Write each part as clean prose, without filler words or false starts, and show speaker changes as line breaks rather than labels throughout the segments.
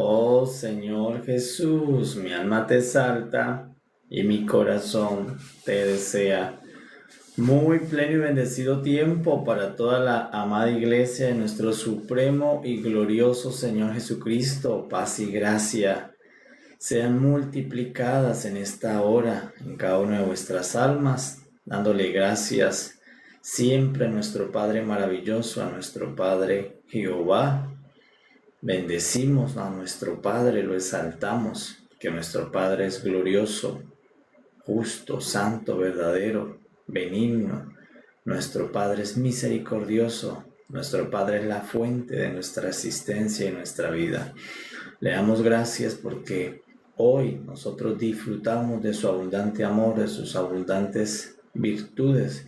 Oh Señor Jesús, mi alma te exalta y mi corazón te desea. Muy pleno y bendecido tiempo para toda la amada iglesia de nuestro supremo y glorioso Señor Jesucristo. Paz y gracia sean multiplicadas en esta hora en cada una de vuestras almas, dándole gracias siempre a nuestro Padre maravilloso, a nuestro Padre Jehová. Bendecimos a nuestro Padre, lo exaltamos, que nuestro Padre es glorioso, justo, santo, verdadero, benigno. Nuestro Padre es misericordioso, nuestro Padre es la fuente de nuestra existencia y nuestra vida. Le damos gracias porque hoy nosotros disfrutamos de su abundante amor, de sus abundantes virtudes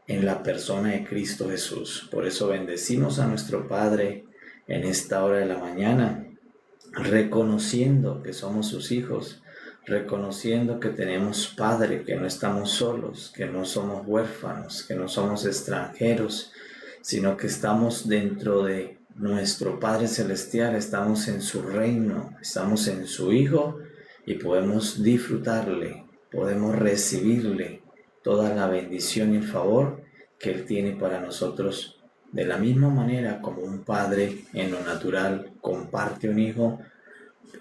en la persona de Cristo Jesús. Por eso bendecimos a nuestro Padre en esta hora de la mañana, reconociendo que somos sus hijos, reconociendo que tenemos Padre, que no estamos solos, que no somos huérfanos, que no somos extranjeros, sino que estamos dentro de nuestro Padre Celestial, estamos en su reino, estamos en su Hijo y podemos disfrutarle, podemos recibirle toda la bendición y el favor que Él tiene para nosotros. De la misma manera como un padre en lo natural comparte un hijo,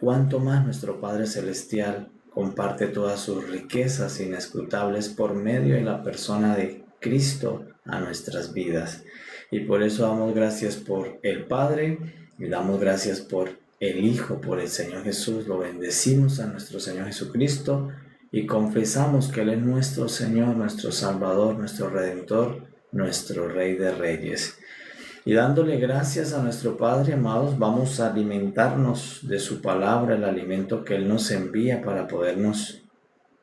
cuánto más nuestro Padre Celestial comparte todas sus riquezas inescrutables por medio de la persona de Cristo a nuestras vidas. Y por eso damos gracias por el Padre y damos gracias por el Hijo, por el Señor Jesús. Lo bendecimos a nuestro Señor Jesucristo y confesamos que Él es nuestro Señor, nuestro Salvador, nuestro Redentor, nuestro Rey de Reyes. Y dándole gracias a nuestro Padre, amados, vamos a alimentarnos de su palabra, el alimento que Él nos envía para podernos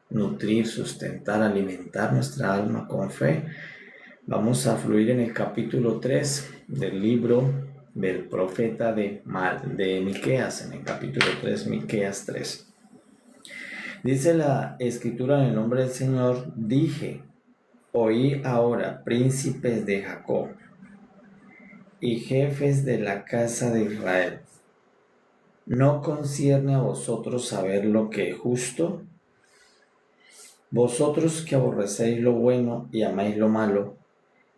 nutrir, sustentar, alimentar nuestra alma con fe. Vamos a fluir en el capítulo 3 del libro del profeta de Miqueas, en el capítulo 3, Miqueas 3. Dice la Escritura en el nombre del Señor: dije, oí ahora, príncipes de Jacob y jefes de la casa de Israel, ¿no concierne a vosotros saber lo que es justo? Vosotros que aborrecéis lo bueno y amáis lo malo,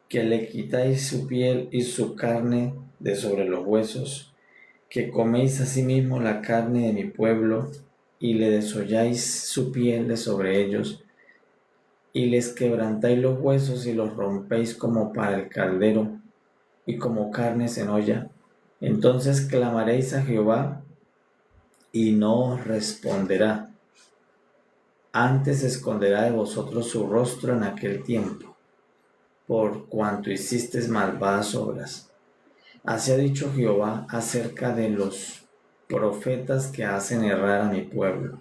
que le quitáis su piel y su carne de sobre los huesos, que coméis asimismo la carne de mi pueblo y le desolláis su piel de sobre ellos, y les quebrantáis los huesos y los rompéis como para el caldero y como carnes en olla. Entonces clamaréis a Jehová y no os responderá. Antes esconderá de vosotros su rostro en aquel tiempo, por cuanto hicisteis malvadas obras. Así ha dicho Jehová acerca de los profetas que hacen errar a mi pueblo.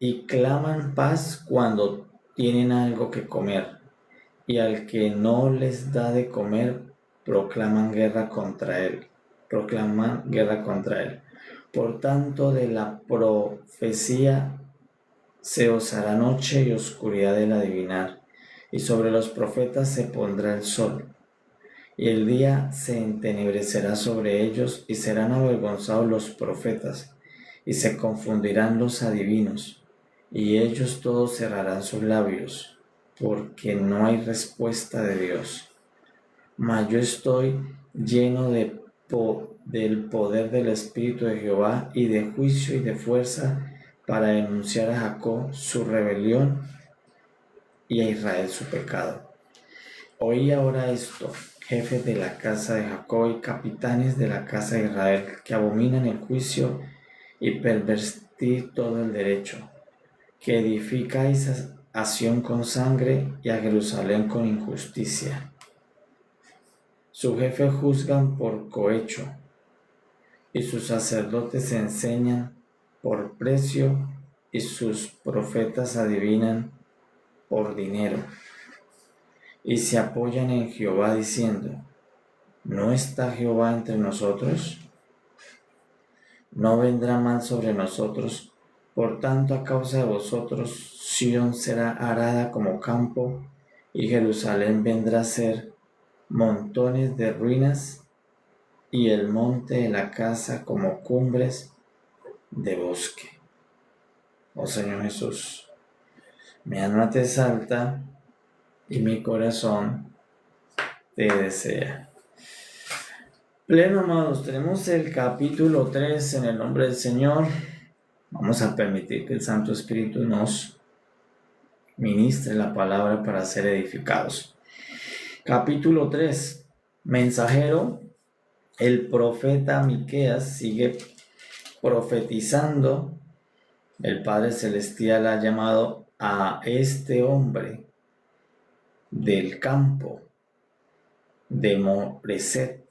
Y claman paz cuando tienen algo que comer, y al que no les da de comer, proclaman guerra contra él. Por tanto, de la profecía se os hará noche y oscuridad del adivinar, y sobre los profetas se pondrá el sol, y el día se entenebrecerá sobre ellos, y serán avergonzados los profetas, y se confundirán los adivinos, y ellos todos cerrarán sus labios, porque no hay respuesta de Dios. Mas yo estoy lleno del poder del Espíritu de Jehová y de juicio y de fuerza para denunciar a Jacob su rebelión y a Israel su pecado. Oí ahora esto, jefes de la casa de Jacob y capitanes de la casa de Israel, que abominan el juicio y pervertid todo el derecho, que edificáis a Sión con sangre y a Jerusalén con injusticia. Sus jefes juzgan por cohecho, y sus sacerdotes enseñan por precio, y sus profetas adivinan por dinero. Y se apoyan en Jehová diciendo, ¿no está Jehová entre nosotros? ¿No vendrá mal sobre nosotros? Por tanto, a causa de vosotros, Sión será arada como campo, y Jerusalén vendrá a ser montones de ruinas, y el monte de la casa como cumbres de bosque. Oh Señor Jesús, mi alma te exalta y mi corazón te desea. Pleno, amados, tenemos el capítulo 3 en el nombre del Señor. Vamos a permitir que el Santo Espíritu nos ministre la palabra para ser edificados. Capítulo 3. Mensajero, el profeta Miqueas sigue profetizando. El Padre Celestial ha llamado a este hombre del campo de Moreset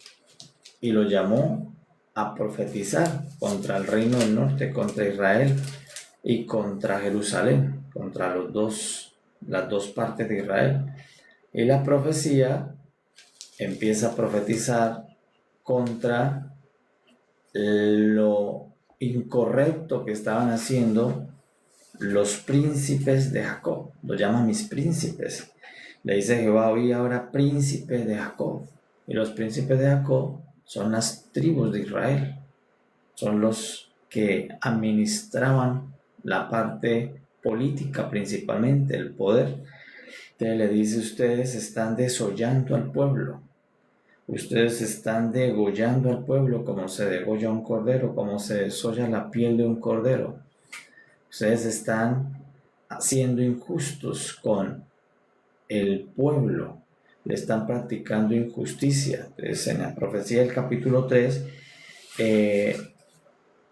y lo llamó a profetizar contra el reino del norte, contra Israel y contra Jerusalén, contra las dos partes de Israel. Y la profecía empieza a profetizar contra lo incorrecto que estaban haciendo los príncipes de Jacob. Lo llaman mis príncipes. Le dice Jehová: oí ahora príncipes de Jacob. Y los príncipes de Jacob son las tribus de Israel. Son los que administraban la parte política, principalmente el poder. Entonces le dice: ustedes están desollando al pueblo. Ustedes están degollando al pueblo como se degolla un cordero, como se desolla la piel de un cordero. Ustedes están siendo injustos con el pueblo, le están practicando injusticia. Entonces, en la profecía del capítulo 3,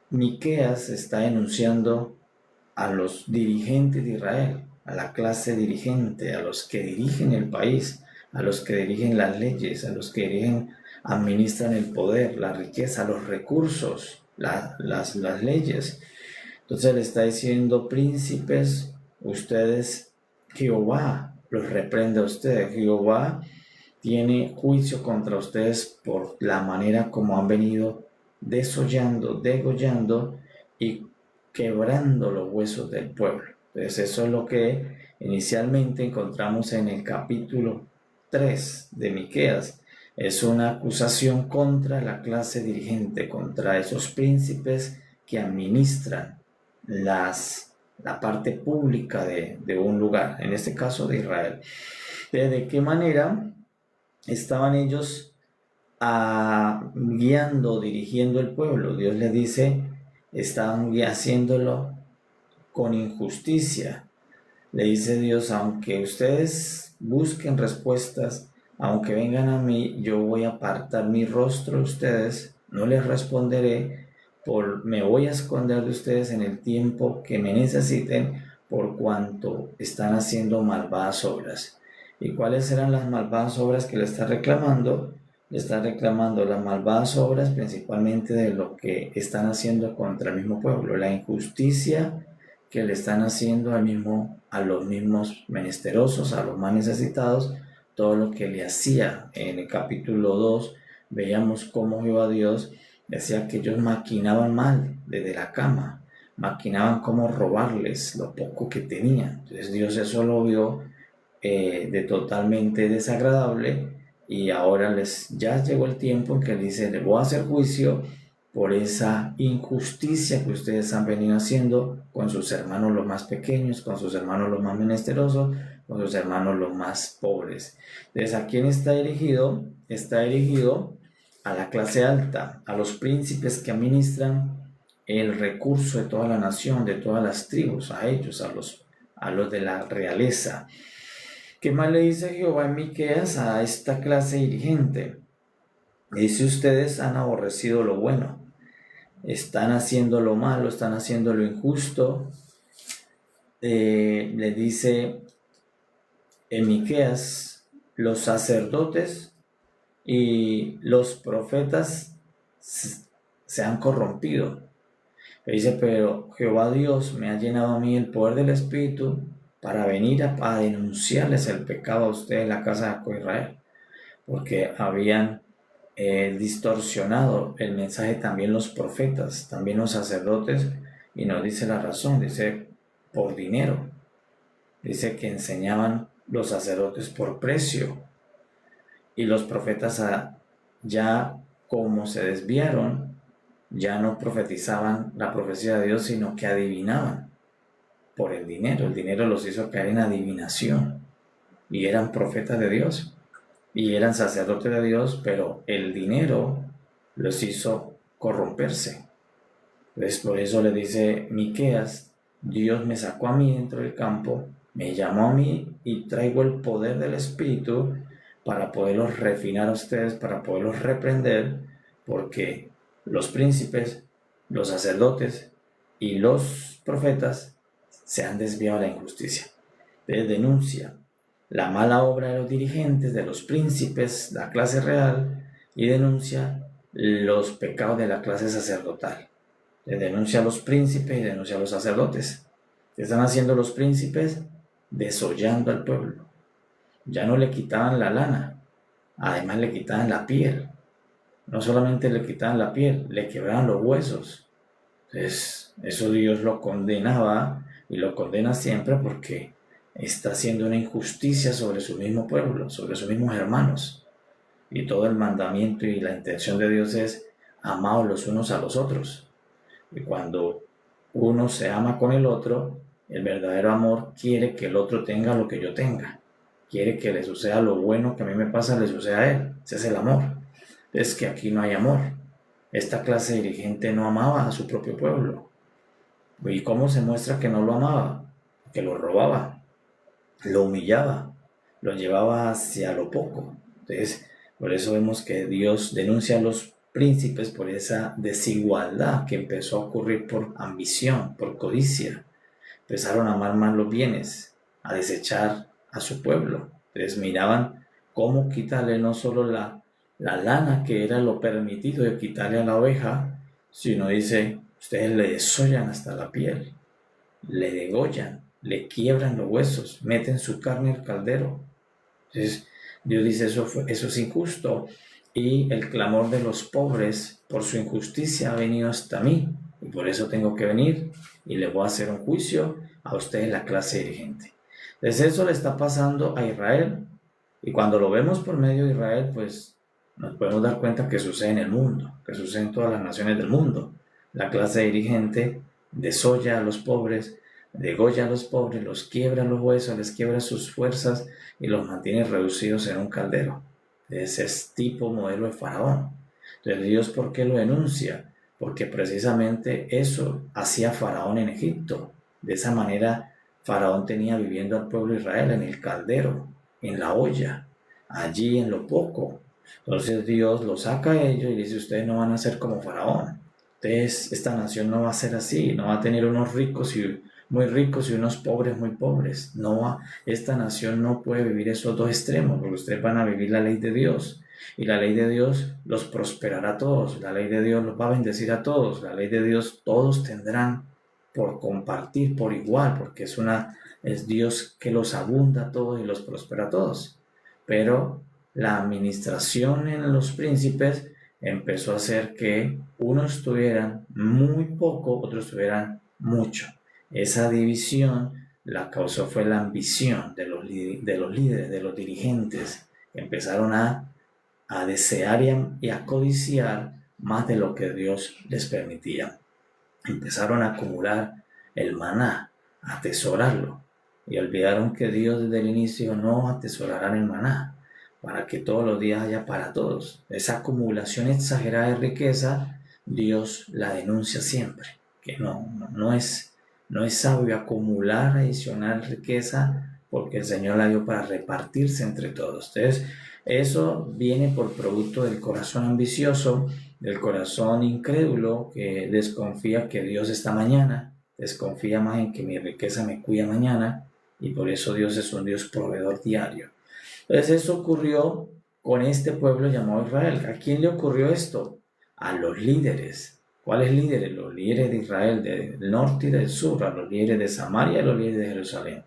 Miqueas está denunciando a los dirigentes de Israel, a la clase dirigente, a los que dirigen el país, a los que dirigen las leyes, a los que administran el poder, la riqueza, los recursos, las leyes. Entonces le está diciendo: príncipes, ustedes, Jehová los reprende a ustedes. Jehová tiene juicio contra ustedes por la manera como han venido desollando, degollando y quebrando los huesos del pueblo. Entonces eso es lo que inicialmente encontramos en el capítulo 3 de Miqueas. Es una acusación contra la clase dirigente, contra esos príncipes que administran la parte pública de un lugar, en este caso de Israel. ¿De qué manera estaban ellos guiando, dirigiendo el pueblo? Dios les dice: estaban haciéndolo con injusticia. Le dice Dios: aunque ustedes busquen respuestas, aunque vengan a mí, yo voy a apartar mi rostro de ustedes, no les responderé, me voy a esconder de ustedes en el tiempo que me necesiten, por cuanto están haciendo malvadas obras. ¿Y cuáles eran las malvadas obras que le está reclamando? Le está reclamando las malvadas obras principalmente de lo que están haciendo contra el mismo pueblo, la injusticia que le están haciendo a los mismos menesterosos, a los más necesitados, todo lo que le hacía. En el capítulo 2 veíamos cómo Jehová Dios decía que ellos maquinaban mal desde la cama, maquinaban cómo robarles lo poco que tenían. Entonces Dios eso lo vio de totalmente desagradable, y ahora ya llegó el tiempo en que dice: les voy a hacer juicio por esa injusticia que ustedes han venido haciendo con sus hermanos los más pequeños, con sus hermanos los más menesterosos, con sus hermanos los más pobres. Entonces, ¿a quién está dirigido? Está dirigido a la clase alta, a los príncipes que administran el recurso de toda la nación, de todas las tribus, a ellos, a los de la realeza. ¿Qué más le dice Jehová en Miqueas a esta clase dirigente? Dice: ustedes han aborrecido lo bueno, están haciendo lo malo, están haciendo lo injusto. Le dice en Miqueas: los sacerdotes y los profetas se han corrompido. Le dice: pero Jehová Dios me ha llenado a mí el poder del Espíritu para venir a denunciarles el pecado a ustedes, la casa de Jacob Israel, porque habían distorsionado el mensaje también los profetas, también los sacerdotes, y nos dice la razón, dice: por dinero. Dice que enseñaban los sacerdotes por precio, y los profetas ya como se desviaron, ya no profetizaban la profecía de Dios, sino que adivinaban por el dinero. El dinero los hizo caer en adivinación y eran profetas de Dios y eran sacerdotes de Dios, pero el dinero los hizo corromperse. Entonces, por eso le dice Miqueas: Dios me sacó a mí dentro del campo, me llamó a mí y traigo el poder del Espíritu para poderlos refinar a ustedes, para poderlos reprender, porque los príncipes, los sacerdotes y los profetas se han desviado de la injusticia. Entonces denuncia la mala obra de los dirigentes, de los príncipes, la clase real, y denuncia los pecados de la clase sacerdotal. Denuncia a los príncipes y denuncia a los sacerdotes. ¿Qué están haciendo los príncipes? Desollando al pueblo. Ya no le quitaban la lana, además le quitaban la piel. No solamente le quitaban la piel, le quebraban los huesos. Entonces, eso Dios lo condenaba y lo condena siempre porque está haciendo una injusticia sobre su mismo pueblo, sobre sus mismos hermanos. Y todo el mandamiento y la intención de Dios es: amaos los unos a los otros. Y cuando uno se ama con el otro, el verdadero amor quiere que el otro tenga lo que yo tenga. Quiere que le suceda lo bueno que a mí me pasa, le suceda a él. Ese es el amor. Es que aquí no hay amor. Esta clase dirigente no amaba a su propio pueblo. ¿Y cómo se muestra que no lo amaba? Que lo robaba, lo humillaba, lo llevaba hacia lo poco. Entonces, por eso vemos que Dios denuncia a los príncipes por esa desigualdad que empezó a ocurrir por ambición, por codicia. Empezaron a amar más los bienes, a desechar a su pueblo. Entonces miraban cómo quitarle no solo la lana, que era lo permitido de quitarle a la oveja, sino dice: ustedes le desollan hasta la piel, le degollan, le quiebran los huesos, meten su carne al caldero. Entonces Dios dice: eso es injusto, y el clamor de los pobres por su injusticia ha venido hasta mí, y por eso tengo que venir y le voy a hacer un juicio a ustedes, la clase dirigente. Entonces eso le está pasando a Israel, y cuando lo vemos por medio de Israel, pues nos podemos dar cuenta que sucede en el mundo, que sucede en todas las naciones del mundo. La clase dirigente desolla a los pobres, degolla a los pobres, los quiebra los huesos, les quiebra sus fuerzas y los mantiene reducidos en un caldero. Ese es tipo modelo de Faraón. Entonces Dios, ¿por qué lo denuncia? Porque precisamente eso hacía Faraón en Egipto. De esa manera Faraón tenía viviendo al pueblo de Israel en el caldero, en la olla, allí en lo poco. Entonces Dios lo saca a ellos y dice: ustedes no van a ser como Faraón. Entonces esta nación no va a ser así, no va a tener unos ricos y muy ricos y unos pobres muy pobres. Esta nación no puede vivir esos dos extremos, porque ustedes van a vivir la ley de Dios. Y la ley de Dios los prosperará a todos, la ley de Dios los va a bendecir a todos, la ley de Dios todos tendrán por compartir por igual, porque es Dios que los abunda a todos y los prospera a todos. Pero la administración en los príncipes empezó a hacer que unos tuvieran muy poco, otros tuvieran mucho. Esa división la causó fue la ambición de los líderes, de los dirigentes, que empezaron a desear y a codiciar más de lo que Dios les permitía. Empezaron a acumular el maná, a atesorarlo, y olvidaron que Dios desde el inicio: no atesorarán el maná, para que todos los días haya para todos. Esa acumulación exagerada de riqueza, Dios la denuncia siempre, que no es sabio acumular adicional riqueza, porque el Señor la dio para repartirse entre todos. Entonces, eso viene por producto del corazón ambicioso, del corazón incrédulo, que desconfía que Dios está mañana, desconfía más en que mi riqueza me cuida mañana, y por eso Dios es un Dios proveedor diario. Entonces eso ocurrió con este pueblo llamado Israel. ¿A quién le ocurrió esto? A los líderes. ¿Cuáles líderes? Los líderes de Israel, del norte y del sur, a los líderes de Samaria y a los líderes de Jerusalén.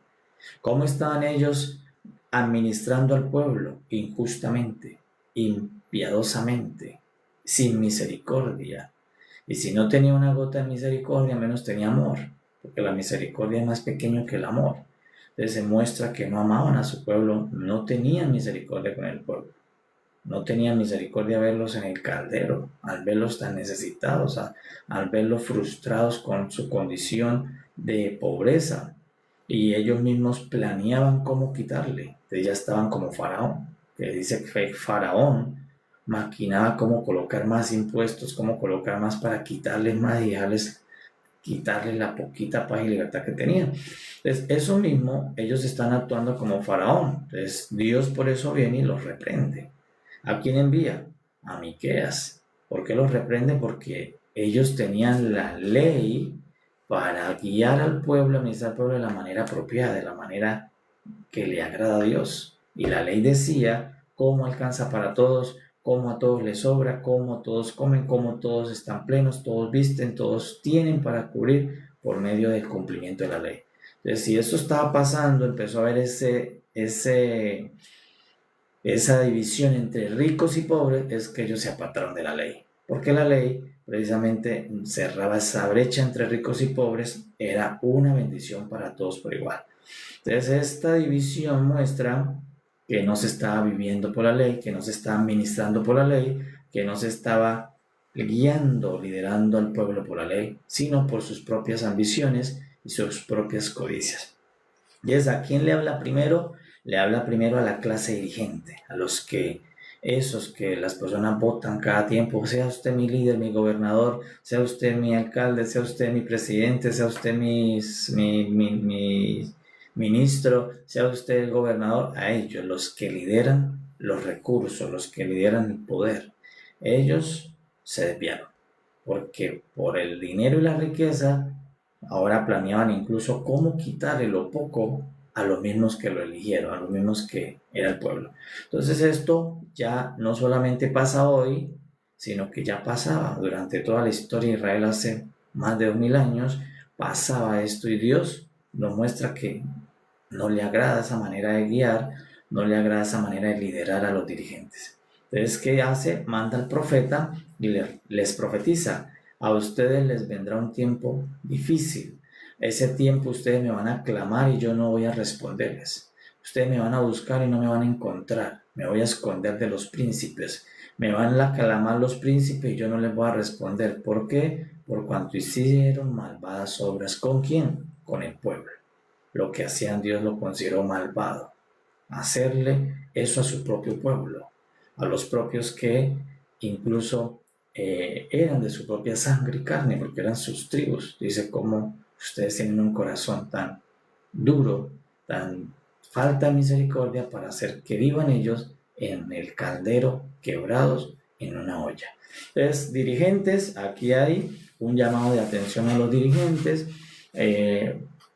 ¿Cómo estaban ellos administrando al pueblo? Injustamente, impiadosamente, sin misericordia. Y si no tenía una gota de misericordia, menos tenía amor, porque la misericordia es más pequeño que el amor. Entonces se muestra que no amaban a su pueblo, no tenían misericordia con el pueblo. no tenían misericordia de verlos en el caldero, al verlos tan necesitados, al verlos frustrados con su condición de pobreza. Y ellos mismos planeaban cómo quitarle. Entonces ya estaban como Faraón, que dice que Faraón maquinaba cómo colocar más impuestos, cómo colocar más para quitarles más y quitarles la poquita paz y libertad que tenían. Entonces, eso mismo, ellos están actuando como Faraón. Entonces, Dios por eso viene y los reprende. ¿A quién envía? A Miqueas. ¿Por qué los reprende? Porque ellos tenían la ley para guiar al pueblo, administrar al pueblo de la manera apropiada, de la manera que le agrada a Dios. Y la ley decía cómo alcanza para todos, cómo a todos les sobra, cómo todos comen, cómo todos están plenos, todos visten, todos tienen para cubrir por medio del cumplimiento de la ley. Entonces, si eso estaba pasando, empezó a haber esa división entre ricos y pobres, es que ellos se apartaron de la ley. Porque la ley precisamente cerraba esa brecha entre ricos y pobres, era una bendición para todos por igual. Entonces, esta división muestra que no se estaba viviendo por la ley, que no se estaba administrando por la ley, que no se estaba guiando, liderando al pueblo por la ley, sino por sus propias ambiciones y sus propias codicias. Y es a quién le habla primero. Le habla primero a la clase dirigente, a los que esos que las personas votan cada tiempo, sea usted mi líder, mi gobernador, sea usted mi alcalde, sea usted mi presidente, sea usted mi ministro, sea usted el gobernador, a ellos, los que lideran los recursos, los que lideran el poder, ellos se desviaron, porque por el dinero y la riqueza, ahora planeaban incluso cómo quitarle lo poco a los mismos que lo eligieron, a los mismos que era el pueblo. Entonces esto ya no solamente pasa hoy, sino que ya pasaba durante toda la historia de Israel hace más de 2000 años, pasaba esto y Dios nos muestra que no le agrada esa manera de guiar, no le agrada esa manera de liderar a los dirigentes. Entonces, ¿qué hace? Manda al profeta y les profetiza: a ustedes les vendrá un tiempo difícil. Ese tiempo ustedes me van a clamar y yo no voy a responderles. Ustedes me van a buscar y no me van a encontrar. Me voy a esconder de los príncipes. Me van a clamar los príncipes y yo no les voy a responder. ¿Por qué? Por cuanto hicieron malvadas obras. ¿Con quién? Con el pueblo. Lo que hacían Dios lo consideró malvado. Hacerle eso a su propio pueblo. A los propios que incluso eran de su propia sangre y carne, porque eran sus tribus. Dice cómo ustedes tienen un corazón tan duro, tan falta de misericordia para hacer que vivan ellos en el caldero, quebrados en una olla. Entonces, dirigentes, aquí hay un llamado de atención a los dirigentes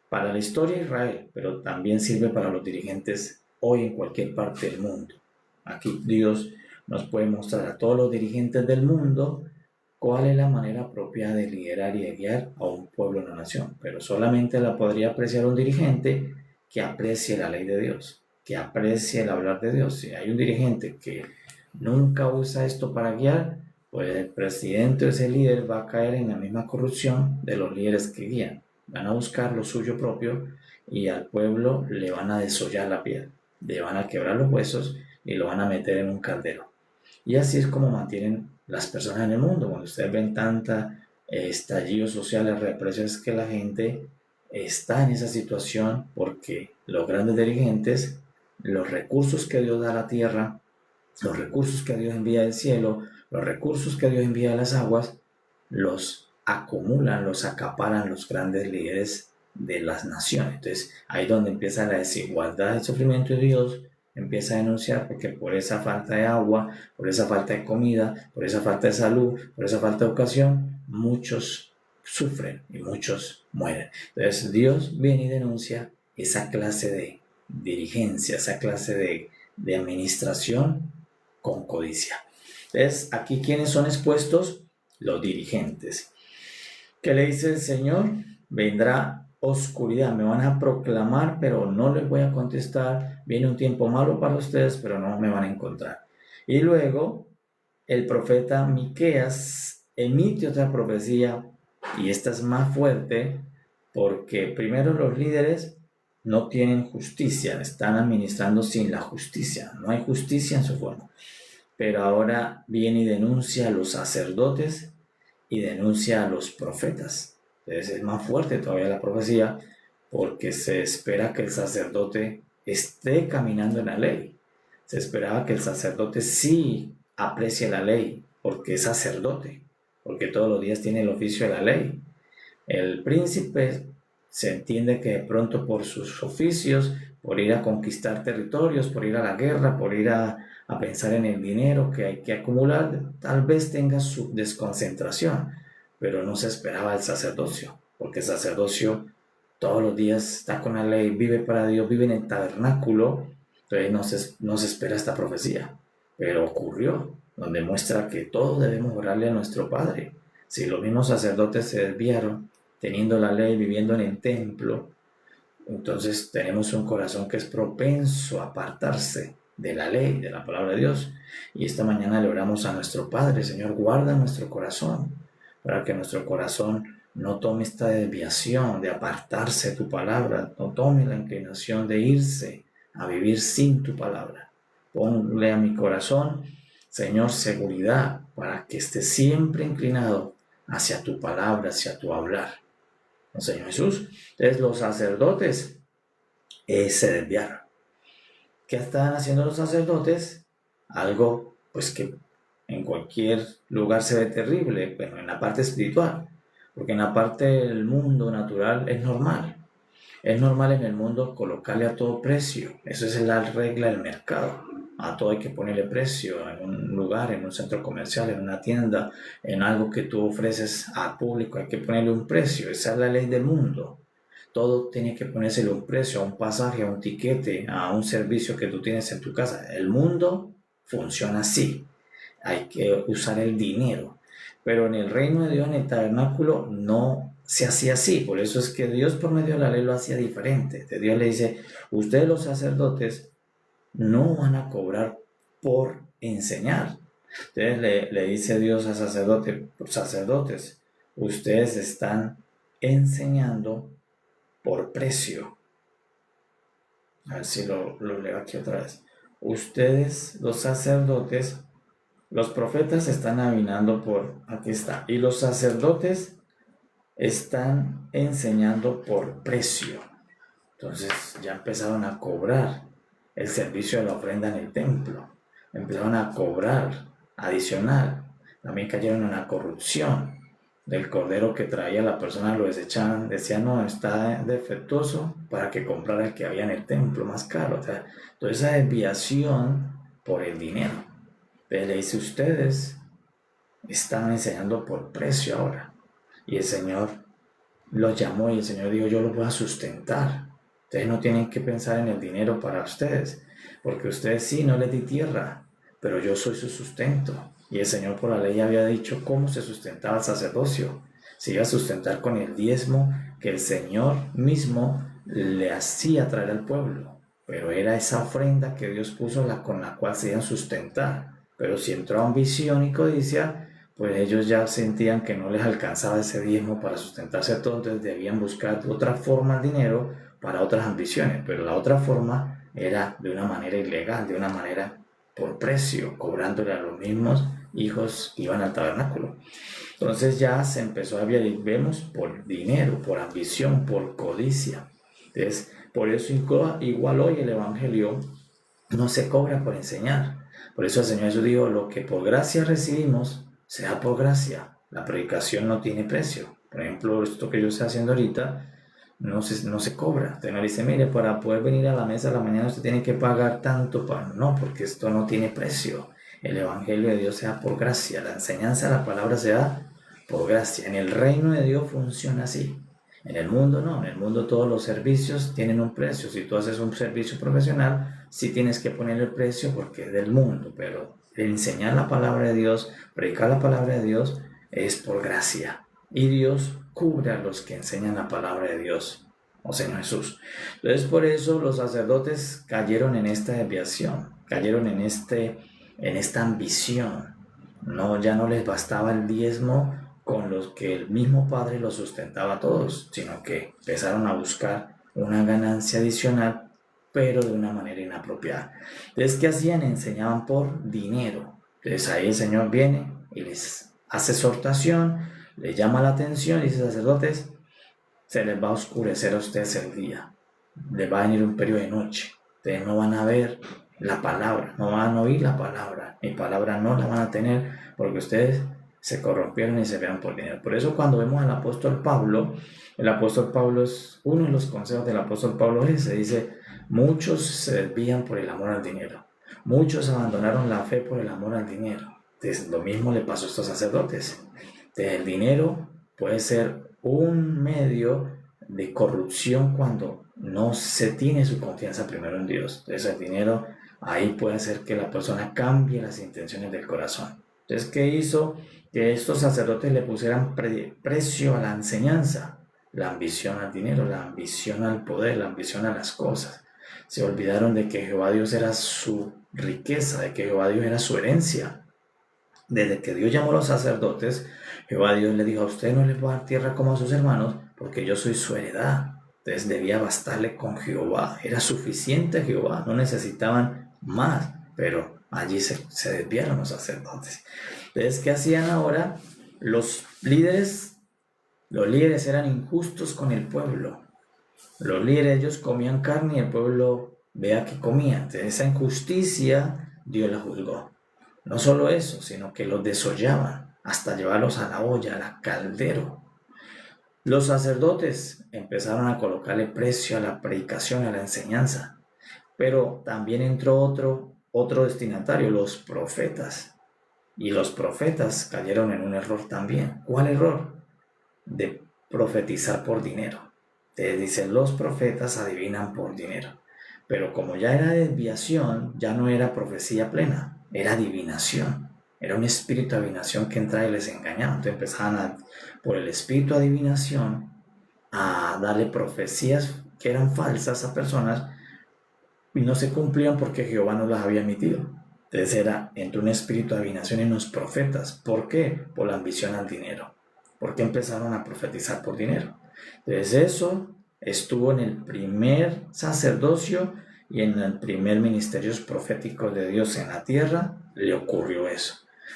para la historia de Israel, pero también sirve para los dirigentes hoy en cualquier parte del mundo. Aquí Dios nos puede mostrar a todos los dirigentes del mundo cuál es la manera propia de liderar y de guiar a un pueblo o una nación, pero solamente la podría apreciar un dirigente que aprecie la ley de Dios, que aprecie el hablar de Dios. Si hay un dirigente que nunca usa esto para guiar, pues el presidente o ese líder va a caer en la misma corrupción de los líderes que guían. Van a buscar lo suyo propio y al pueblo le van a desollar la piel, le van a quebrar los huesos y lo van a meter en un caldero. Y así es como mantienen las personas en el mundo. Cuando ustedes ven tanta estallidos sociales, represión, es que la gente está en esa situación porque los grandes dirigentes, los recursos que Dios da a la tierra, los recursos que Dios envía del cielo, los recursos que Dios envía de las aguas, los acumulan, los acaparan los grandes líderes de las naciones. Entonces ahí es donde empieza la desigualdad, el sufrimiento de Dios empieza a denunciar, porque por esa falta de agua, por esa falta de comida, por esa falta de salud, por esa falta de educación, muchos sufren y muchos mueren. Entonces Dios viene y denuncia esa clase de dirigencia, esa clase de administración con codicia. Entonces, aquí, ¿quiénes son expuestos? Los dirigentes. ¿Qué le dice el Señor? Vendrá oscuridad, me van a proclamar, pero no les voy a contestar. Viene un tiempo malo para ustedes, pero no me van a encontrar. Y luego, el profeta Miqueas emite otra profecía, y esta es más fuerte, porque primero los líderes no tienen justicia, están administrando sin la justicia, no hay justicia en su forma. pero ahora viene y denuncia a los sacerdotes y denuncia a los profetas. Entonces es más fuerte todavía la profecía, porque se espera que el sacerdote esté caminando en la ley. Se esperaba que el sacerdote sí aprecie la ley, porque es sacerdote, porque todos los días tiene el oficio de la ley. El príncipe se entiende que de pronto por sus oficios, por ir a conquistar territorios, por ir a la guerra, por ir a pensar en el dinero que hay que acumular, tal vez tenga su desconcentración, pero no se esperaba el sacerdocio, porque el sacerdocio todos los días está con la ley, vive para Dios, vive en el tabernáculo. Entonces no se espera esta profecía, pero ocurrió, donde muestra que todos debemos orarle a nuestro Padre. Si los mismos sacerdotes se desviaron, teniendo la ley, viviendo en el templo, entonces tenemos un corazón que es propenso a apartarse de la ley, de la palabra de Dios. Y esta mañana le oramos a nuestro Padre: Señor, guarda nuestro corazón, para que nuestro corazón no tome esta desviación de apartarse de tu palabra, no tome la inclinación de irse a vivir sin tu palabra. Ponle a mi corazón, Señor, seguridad, para que esté siempre inclinado hacia tu palabra, hacia tu hablar. ¿No, Señor Jesús? Entonces los sacerdotes se desviaron. ¿Qué estaban haciendo los sacerdotes? Algo pues que en cualquier lugar se ve terrible, pero en la parte espiritual, porque en la parte del mundo natural es normal. Es normal en el mundo colocarle a todo precio. Eso es la regla del mercado. A todo hay que ponerle precio, en un lugar, en un centro comercial, en una tienda, en algo que tú ofreces al público, hay que ponerle un precio. Esa es la ley del mundo. Todo tiene que ponérsele un precio, a un pasaje, a un tiquete, a un servicio que tú tienes en tu casa. El mundo funciona así. Hay que usar el dinero. Pero en el reino de Dios, en el tabernáculo, no se hacía así. Por eso es que Dios por medio de la ley lo hacía diferente. Dios le dice: ustedes los sacerdotes no van a cobrar por enseñar. Entonces le dice Dios a sacerdotes, ustedes están enseñando por precio. A ver si lo leo aquí otra vez. Ustedes, los sacerdotes, los profetas están avinando por, aquí está, y los sacerdotes están enseñando por precio. Entonces ya empezaron a cobrar el servicio de la ofrenda en el templo. Empezaron a cobrar adicional. También cayeron en la corrupción del cordero que traía la persona, lo desechaban, decían: no, está defectuoso, para que comprara el que había en el templo más caro. O sea, toda esa desviación por el dinero. Entonces le dice: ustedes están enseñando por precio ahora. Y el Señor los llamó y el Señor dijo: yo los voy a sustentar. Ustedes no tienen que pensar en el dinero para ustedes, porque ustedes sí, no les di tierra, pero yo soy su sustento. Y el Señor por la ley había dicho cómo se sustentaba el sacerdocio. Se iba a sustentar con el diezmo que el Señor mismo le hacía traer al pueblo. Pero era esa ofrenda que Dios puso con la cual se iban a sustentar. Pero si entró ambición y codicia, pues ellos ya sentían que no les alcanzaba ese diezmo para sustentarse todo, entonces debían buscar otra forma el dinero para otras ambiciones. Pero la otra forma era de una manera ilegal, de una manera por precio, cobrándole a los mismos hijos que iban al tabernáculo. Entonces ya se empezó a ver, vemos, por dinero, por ambición, por codicia. Entonces, por eso igual hoy el evangelio no se cobra por enseñar. Por eso el Señor Jesús dijo: lo que por gracia recibimos, sea por gracia. La predicación no tiene precio. Por ejemplo, esto que yo estoy haciendo ahorita no se cobra. Usted no dice: mire, para poder venir a la mesa a la mañana usted tiene que pagar tanto. No, porque esto no tiene precio. El evangelio de Dios se da por gracia. La enseñanza de la palabra se da por gracia. En el reino de Dios funciona así. En el mundo no. En el mundo todos los servicios tienen un precio. Si tú haces un servicio profesional, sí tienes que ponerle el precio porque es del mundo. Pero enseñar la palabra de Dios, predicar la palabra de Dios, es por gracia. Y Dios cubre a los que enseñan la palabra de Dios, o Señor Jesús. Entonces, por eso los sacerdotes cayeron en esta desviación, cayeron en esta ambición. No, ya no les bastaba el diezmo con los que el mismo Padre los sustentaba a todos, sino que empezaron a buscar una ganancia adicional, pero de una manera inapropiada. Entonces, ¿qué hacían? Enseñaban por dinero. Entonces ahí el Señor viene y les hace exhortación, les llama la atención y dice: sacerdotes, se les va a oscurecer a ustedes el día, les va a venir un periodo de noche, ustedes no van a ver la palabra, no van a oír la palabra, mi palabra no la van a tener, porque ustedes se corrompieron y se vean por dinero. Por eso cuando vemos al apóstol Pablo, el apóstol Pablo es uno de los consejos del apóstol Pablo, se dice: muchos se desvían por el amor al dinero, muchos abandonaron la fe por el amor al dinero. Entonces lo mismo le pasó a estos sacerdotes. Entonces, el dinero puede ser un medio de corrupción cuando no se tiene su confianza primero en Dios. Entonces el dinero ahí puede hacer que la persona cambie las intenciones del corazón. Entonces, ¿qué hizo? Que estos sacerdotes le pusieran precio a la enseñanza, la ambición al dinero, la ambición al poder, la ambición a las cosas. Se olvidaron de que Jehová Dios era su riqueza, de que Jehová Dios era su herencia. Desde que Dios llamó a los sacerdotes, Jehová Dios le dijo: a usted no les voy a dar tierra como a sus hermanos, porque yo soy su heredad. Entonces debía bastarle con Jehová, era suficiente Jehová, no necesitaban más, pero allí se desviaron los sacerdotes. Entonces, ¿qué hacían ahora? Los líderes eran injustos con el pueblo. Los líderes, ellos comían carne y el pueblo vea que comía. Entonces esa injusticia Dios la juzgó. No solo eso, sino que los desollaban hasta llevarlos a la olla, al caldero. Los sacerdotes empezaron a colocarle precio a la predicación, a la enseñanza. Pero también entró otro destinatario, los profetas. Y los profetas cayeron en un error también. ¿Cuál error? De profetizar por dinero. Te dicen: los profetas adivinan por dinero. Pero como ya era desviación, ya no era profecía plena, era adivinación. Era un espíritu de adivinación que entraba y les engañaba. Entonces empezaban por el espíritu de adivinación a darle profecías que eran falsas a personas y no se cumplían porque Jehová no las había emitido. Entonces entró un espíritu de adivinación en los profetas. ¿Por qué? Por la ambición al dinero. ¿Por qué empezaron a profetizar por dinero? Entonces eso estuvo en el primer sacerdocio y en el primer ministerio profético de Dios en la tierra, le ocurrió eso.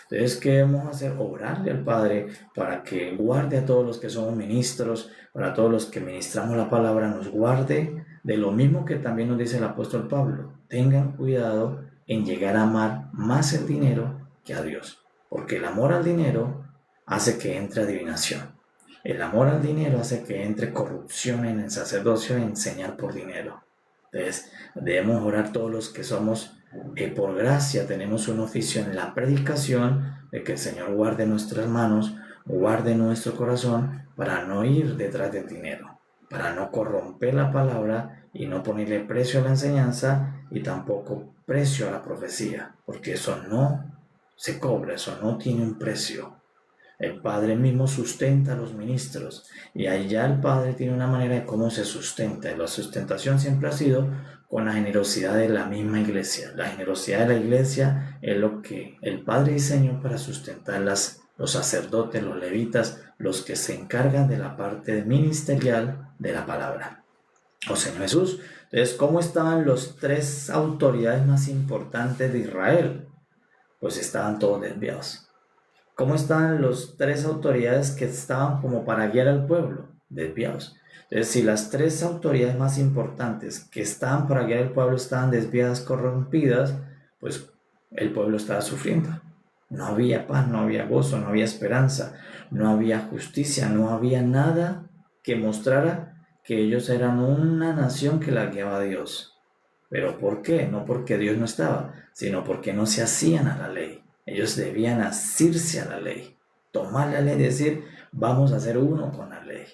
Entonces, ¿qué debemos hacer? Orarle al Padre para que guarde a todos los que somos ministros, para todos los que ministramos la palabra, nos guarde de lo mismo que también nos dice el apóstol Pablo. Tengan cuidado en llegar a amar más el dinero que a Dios, porque el amor al dinero hace que entre adivinación. El amor al dinero hace que entre corrupción en el sacerdocio, enseñar por dinero. Entonces, debemos orar todos los que somos, por gracia tenemos un oficio en la predicación, de que el Señor guarde nuestras manos, guarde nuestro corazón, para no ir detrás del dinero, para no corromper la palabra y no ponerle precio a la enseñanza y tampoco precio a la profecía, porque eso no se cobra, eso no tiene un precio. El Padre mismo sustenta a los ministros y allá el Padre tiene una manera de cómo se sustenta, y la sustentación siempre ha sido con la generosidad de la misma iglesia. La generosidad de la iglesia es lo que el Padre diseñó para sustentar los sacerdotes, los levitas, los que se encargan de la parte ministerial de la palabra. Oh Señor Jesús. Entonces, ¿cómo estaban los tres autoridades más importantes de Israel? Pues estaban todos desviados. ¿Cómo estaban las tres autoridades que estaban como para guiar al pueblo? Desviados. Entonces, si las tres autoridades más importantes que estaban para guiar al pueblo estaban desviadas, corrompidas, pues el pueblo estaba sufriendo. No había paz, no había gozo, no había esperanza, no había justicia, no había nada que mostrara que ellos eran una nación que la guiaba a Dios. ¿Pero por qué? No porque Dios no estaba, sino porque no se hacían a la ley. Ellos debían asirse a la ley, tomar la ley y decir: vamos a ser uno con la ley,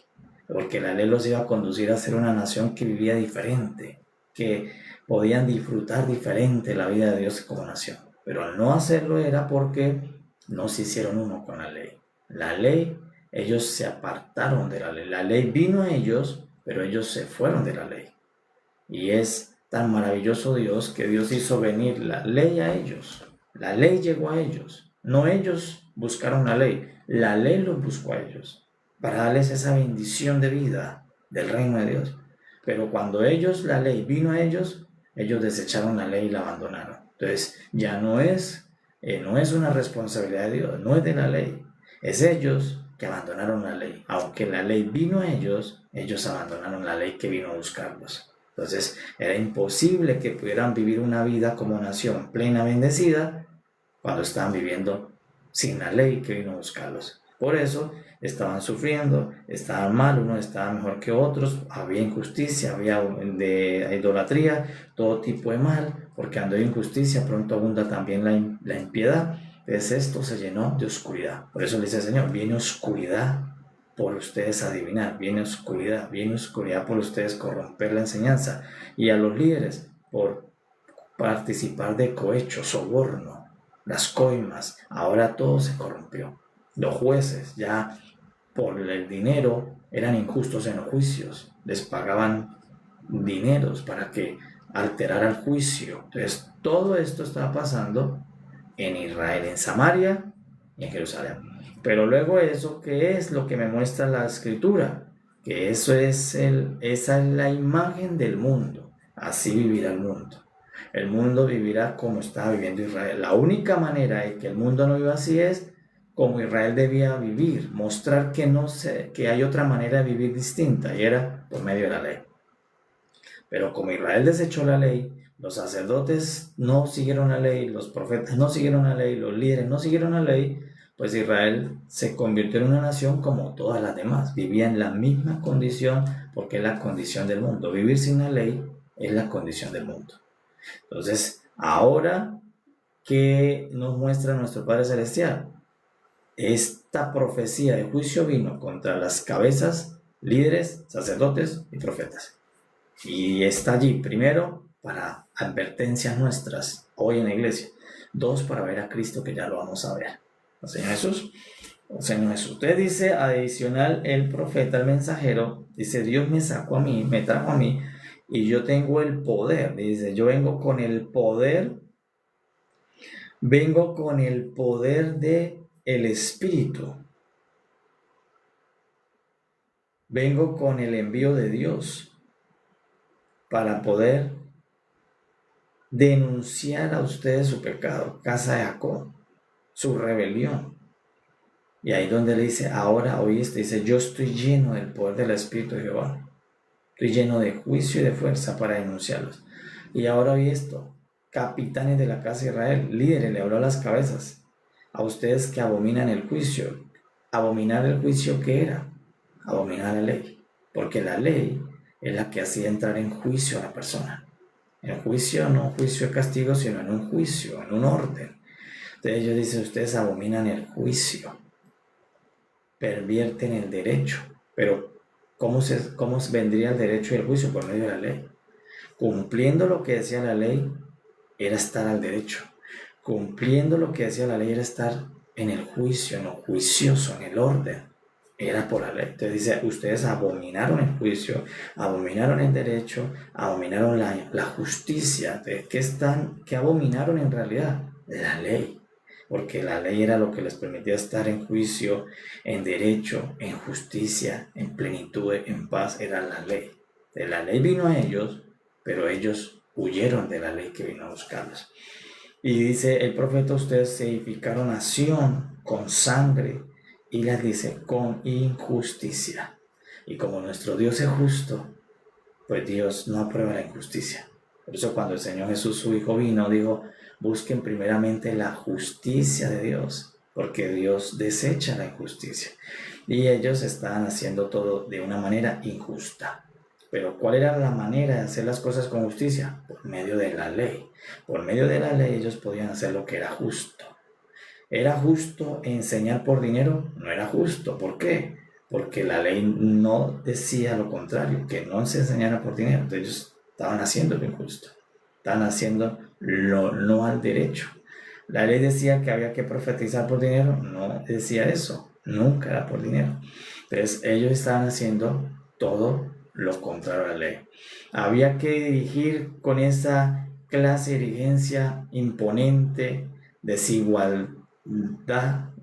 porque la ley los iba a conducir a ser una nación que vivía diferente, que podían disfrutar diferente la vida de Dios como nación. Pero al no hacerlo era porque no se hicieron uno con la ley. La ley, ellos se apartaron de la ley. La ley vino a ellos, pero ellos se fueron de la ley. Y es tan maravilloso Dios que Dios hizo venir la ley a ellos. La ley llegó a ellos, no ellos buscaron la ley los buscó a ellos, para darles esa bendición de vida del reino de Dios. Pero cuando la ley vino a ellos, ellos desecharon la ley y la abandonaron. Entonces ya no es no es una responsabilidad de Dios, no es de la ley. Es ellos que abandonaron la ley. Aunque la ley vino a ellos, ellos abandonaron la ley que vino a buscarlos. Entonces era imposible que pudieran vivir una vida como nación plena bendecida cuando estaban viviendo sin la ley que vino a buscarlos. Por eso estaban sufriendo, estaban mal, unos estaban mejor que otros, había injusticia, había de idolatría, todo tipo de mal, porque cuando hay injusticia pronto abunda también la impiedad. Entonces esto se llenó de oscuridad. Por eso le dice el Señor, viene oscuridad por ustedes adivinar, viene oscuridad por ustedes corromper la enseñanza, y a los líderes por participar de cohecho, soborno, las coimas. Ahora todo se corrompió. Los jueces ya por el dinero eran injustos en los juicios, les pagaban dineros para que alterara el juicio. Entonces todo esto estaba pasando en Israel, en Samaria y en Jerusalén. Pero luego eso, ¿qué es lo que me muestra la escritura? Que eso es esa es la imagen del mundo. Así vivirá el mundo. El mundo vivirá como estaba viviendo Israel. La única manera de que el mundo no viva así es como Israel debía vivir, mostrar que hay otra manera de vivir distinta, y era por medio de la ley. Pero como Israel desechó la ley, los sacerdotes no siguieron la ley, los profetas no siguieron la ley, los líderes no siguieron la ley, pues Israel se convirtió en una nación como todas las demás, vivía en la misma condición, porque es la condición del mundo. Vivir sin la ley es la condición del mundo. Entonces, ahora, ¿qué nos muestra nuestro Padre Celestial? Esta profecía de juicio vino contra las cabezas, líderes, sacerdotes y profetas. Y está allí, primero, para advertencias nuestras hoy en la iglesia. 2, para ver a Cristo, que ya lo vamos a ver. ¿El Señor Jesús? El Señor Jesús. Usted dice, adicional, el profeta, el mensajero, dice, Dios me sacó a mí, me trajo a mí, y yo tengo el poder. Dice, yo vengo con el poder de el Espíritu. Vengo con el envío de Dios para poder denunciar a ustedes su pecado, casa de Jacob, su rebelión. Y ahí donde le dice, ahora oíste, dice, yo estoy lleno del poder del Espíritu de Jehová. Estoy lleno de juicio y de fuerza para denunciarlos. Y ahora oí esto, capitanes de la casa de Israel, líderes, le habló a las cabezas, a ustedes que abominan el juicio. Abominar el juicio, ¿qué era? Abominar la ley. Porque la ley es la que hacía entrar en juicio a la persona. En juicio, no un juicio de castigo, sino en un juicio, en un orden. Entonces ellos dicen, ustedes abominan el juicio, pervierten el derecho. Pero ¿cómo vendría el derecho y el juicio? Por medio de la ley. Cumpliendo lo que decía la ley era estar al derecho. Cumpliendo lo que decía la ley era estar en el juicio, en lo juicioso, en el orden. Era por la ley. Entonces dice, ustedes abominaron el juicio, abominaron el derecho, abominaron la justicia. ¿Qué abominaron en realidad? La ley. Porque la ley era lo que les permitía estar en juicio, en derecho, en justicia, en plenitud, en paz. Era la ley. La ley vino a ellos, pero ellos huyeron de la ley que vino a buscarlos. Y dice el profeta, ustedes se edificaron nación con sangre, y les dice, con injusticia. Y como nuestro Dios es justo, pues Dios no aprueba la injusticia. Por eso cuando el Señor Jesús, su Hijo, vino, dijo, busquen primeramente la justicia de Dios, porque Dios desecha la injusticia. Y ellos estaban haciendo todo de una manera injusta. Pero ¿cuál era la manera de hacer las cosas con justicia? Por medio de la ley. Por medio de la ley ellos podían hacer lo que era justo. ¿Era justo enseñar por dinero? No era justo. ¿Por qué? Porque la ley no decía lo contrario, que no se enseñara por dinero. Entonces ellos estaban haciendo lo injusto. Estaban haciendo lo no al derecho. La ley decía que había que profetizar por dinero. No decía eso. Nunca era por dinero. Entonces ellos estaban haciendo todo lo contrario a la ley. Había que dirigir con esa clase de dirigencia imponente, desigualdad.